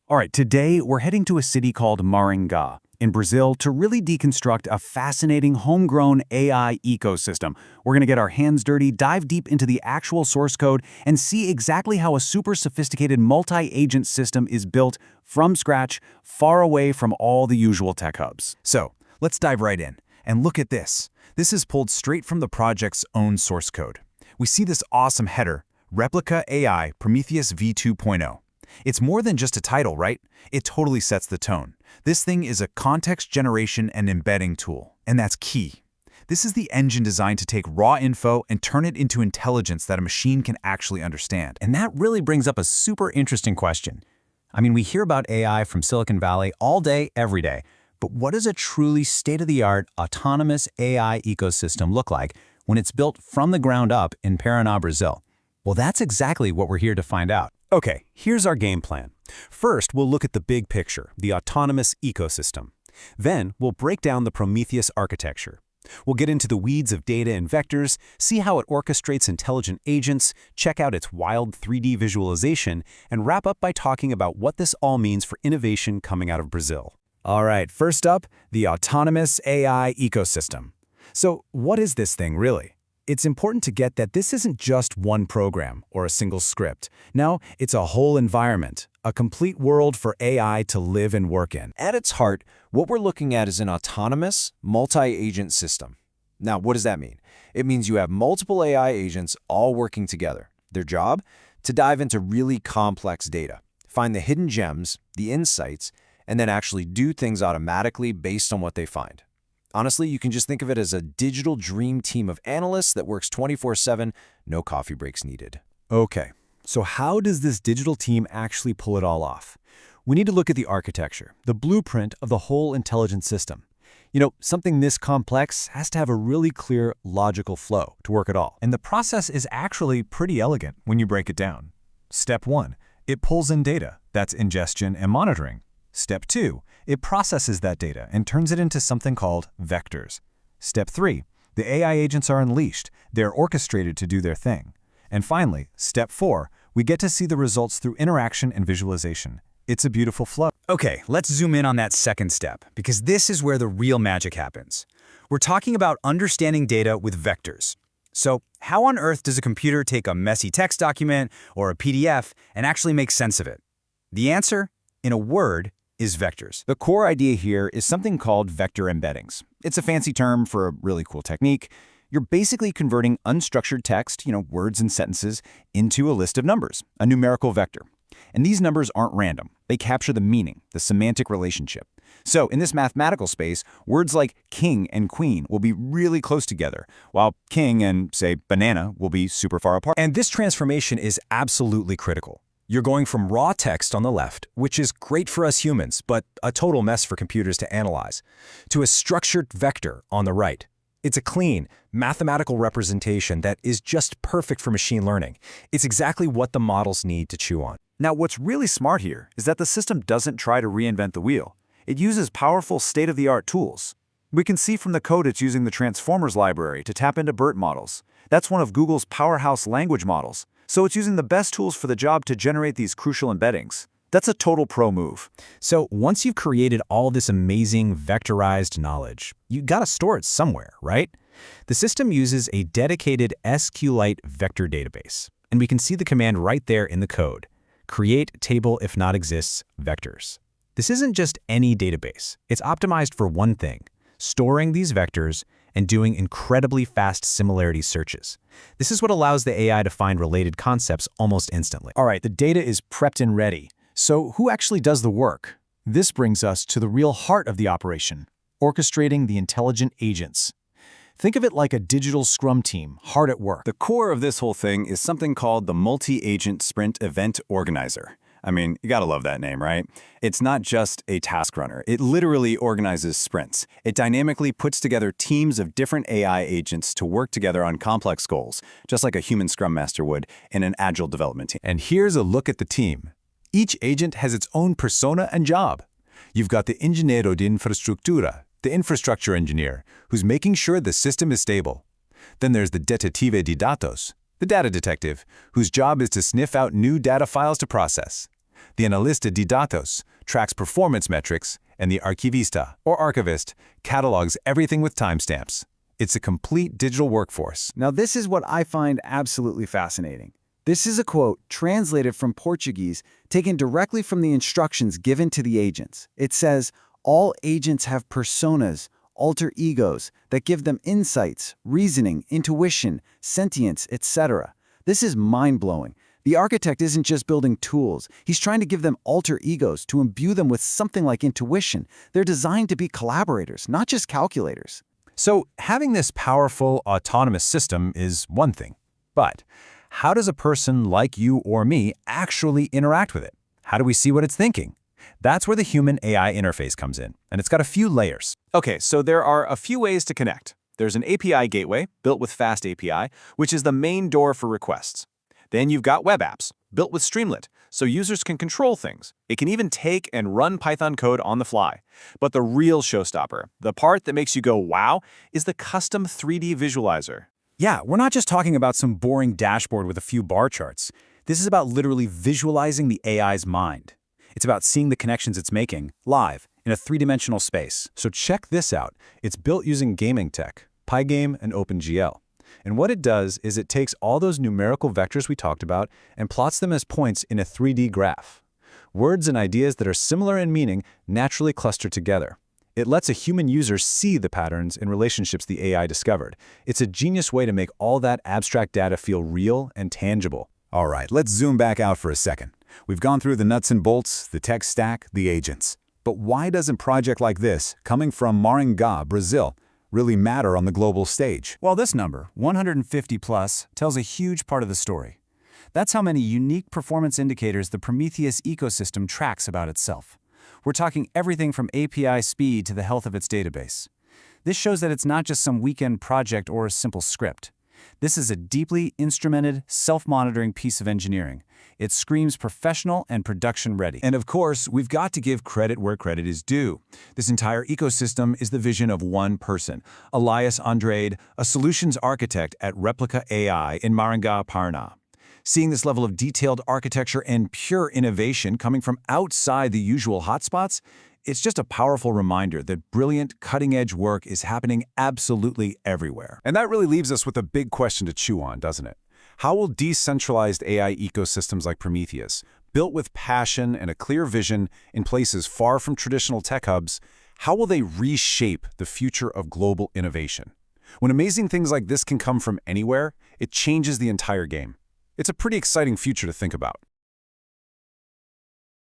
All right, today we're heading to a city called Maringá in Brazil to really deconstruct a fascinating homegrown AI ecosystem. We're going to get our hands dirty, dive deep into the actual source code, and see exactly how a super sophisticated multi-agent system is built from scratch, far away from all the usual tech hubs. So, let's dive right in. And look at this. This is pulled straight from the project's own source code. We see this awesome header, Replika AI Prometheus v2.0. It's more than just a title, right? It totally sets the tone. This thing is a context generation and embedding tool, and that's key. This is the engine designed to take raw info and turn it into intelligence that a machine can actually understand. And that really brings up a super interesting question. I mean, we hear about AI from Silicon Valley all day, every day, but what does a truly state-of-the-art autonomous AI ecosystem look like when it's built from the ground up in Paraná, Brazil? Well, that's exactly what we're here to find out. Okay, here's our game plan. First, we'll look at the big picture, the autonomous ecosystem. Then, we'll break down the Prometheus architecture. We'll get into the weeds of data and vectors, see how it orchestrates intelligent agents, check out its wild 3D visualization, and wrap up by talking about what this all means for innovation coming out of Brazil. All right, first up, the autonomous AI ecosystem. So, what is this thing really? It's important to get that this isn't just one program or a single script. No, it's a whole environment, a complete world for AI to live and work in. At its heart, what we're looking at is an autonomous, multi-agent system. Now, what does that mean? It means you have multiple AI agents all working together. Their job? To dive into really complex data, find the hidden gems, the insights, and then actually do things automatically based on what they find. Honestly, you can just think of it as a digital dream team of analysts that works 24/7, no coffee breaks needed. Okay, so how does this digital team actually pull it all off? We need to look at the architecture, the blueprint of the whole intelligent system. You know, something this complex has to have a really clear, logical flow to work at all. And the process is actually pretty elegant when you break it down. Step 1, it pulls in data. That's ingestion and monitoring. Step 2, it processes that data and turns it into something called vectors. Step 3, the AI agents are unleashed. They're orchestrated to do their thing. And finally, Step 4, we get to see the results through interaction and visualization. It's a beautiful flow. Okay, let's zoom in on that second step, because this is where the real magic happens. We're talking about understanding data with vectors. So, how on earth does a computer take a messy text document or a PDF and actually make sense of it? The answer, in a word, is vectors. The core idea here is something called vector embeddings. It's a fancy term for a really cool technique. You're basically converting unstructured text, words and sentences, into a list of numbers, a numerical vector. And these numbers aren't random. They capture the meaning, the semantic relationship. So in this mathematical space, words like king and queen will be really close together, while king and, say, banana will be super far apart. And this transformation is absolutely critical. You're going from raw text on the left, which is great for us humans, but a total mess for computers to analyze, to a structured vector on the right. It's a clean, mathematical representation that is just perfect for machine learning. It's exactly what the models need to chew on. Now, what's really smart here is that the system doesn't try to reinvent the wheel. It uses powerful state-of-the-art tools. We can see from the code it's using the Transformers library to tap into BERT models. That's one of Google's powerhouse language models. So it's using the best tools for the job to generate these crucial embeddings. That's a total pro move. So once you've created all this amazing vectorized knowledge, you gotta store it somewhere, right? The system uses a dedicated SQLite vector database, and we can see the command right there in the code. Create table if not exists vectors. This isn't just any database. It's optimized for one thing, storing these vectors and doing incredibly fast similarity searches. This is what allows the AI to find related concepts almost instantly. All right, the data is prepped and ready. So who actually does the work? This brings us to the real heart of the operation, orchestrating the intelligent agents. Think of it like a digital scrum team, hard at work. The core of this whole thing is something called the Multi-Agent Sprint Event Organizer. I mean, you gotta love that name, right? It's not just a task runner. It literally organizes sprints. It dynamically puts together teams of different AI agents to work together on complex goals, just like a human Scrum Master would in an agile development team. And here's a look at the team. Each agent has its own persona and job. You've got the Ingeniero de Infraestructura, the infrastructure engineer, who's making sure the system is stable. Then there's the Detetive de Datos, the data detective, whose job is to sniff out new data files to process. The analista de datos tracks performance metrics, and the archivista, or archivist, catalogs everything with timestamps. It's a complete digital workforce. Now, this is what I find absolutely fascinating. This is a quote translated from Portuguese, taken directly from the instructions given to the agents. It says, all agents have personas, alter egos, that give them insights, reasoning, intuition, sentience, etc. This is mind-blowing. The architect isn't just building tools. He's trying to give them alter egos to imbue them with something like intuition. They're designed to be collaborators, not just calculators. So having this powerful, autonomous system is one thing. But how does a person like you or me actually interact with it? How do we see what it's thinking? That's where the human-AI interface comes in, and it's got a few layers. Okay, so there are a few ways to connect. There's an API gateway, built with Fast API, which is the main door for requests. Then you've got web apps, built with Streamlit, so users can control things. It can even take and run Python code on the fly. But the real showstopper, the part that makes you go wow, is the custom 3D visualizer. Yeah, we're not just talking about some boring dashboard with a few bar charts. This is about literally visualizing the AI's mind. It's about seeing the connections it's making, live, in a three-dimensional space. So check this out. It's built using gaming tech, Pygame and OpenGL. And what it does is it takes all those numerical vectors we talked about and plots them as points in a 3D graph. Words and ideas that are similar in meaning naturally cluster together. It lets a human user see the patterns in relationships the AI discovered. It's a genius way to make all that abstract data feel real and tangible. All right, let's zoom back out for a second. We've gone through the nuts and bolts, the tech stack, the agents. But why doesn't a project like this, coming from Maringá, Brazil, really matter on the global stage? Well, this number, 150 plus, tells a huge part of the story. That's how many unique performance indicators the Prometheus ecosystem tracks about itself. We're talking everything from API speed to the health of its database. This shows that it's not just some weekend project or a simple script. This is a deeply instrumented, self-monitoring piece of engineering. It screams professional and production-ready. And of course, we've got to give credit where credit is due. This entire ecosystem is the vision of one person, Elias Andrade, a solutions architect at Replika AI in Maringá, Paraná. Seeing this level of detailed architecture and pure innovation coming from outside the usual hotspots, it's just a powerful reminder that brilliant, cutting-edge work is happening absolutely everywhere. And that really leaves us with a big question to chew on, doesn't it? How will decentralized AI ecosystems like Prometheus, built with passion and a clear vision in places far from traditional tech hubs, how will they reshape the future of global innovation? When amazing things like this can come from anywhere, it changes the entire game. It's a pretty exciting future to think about.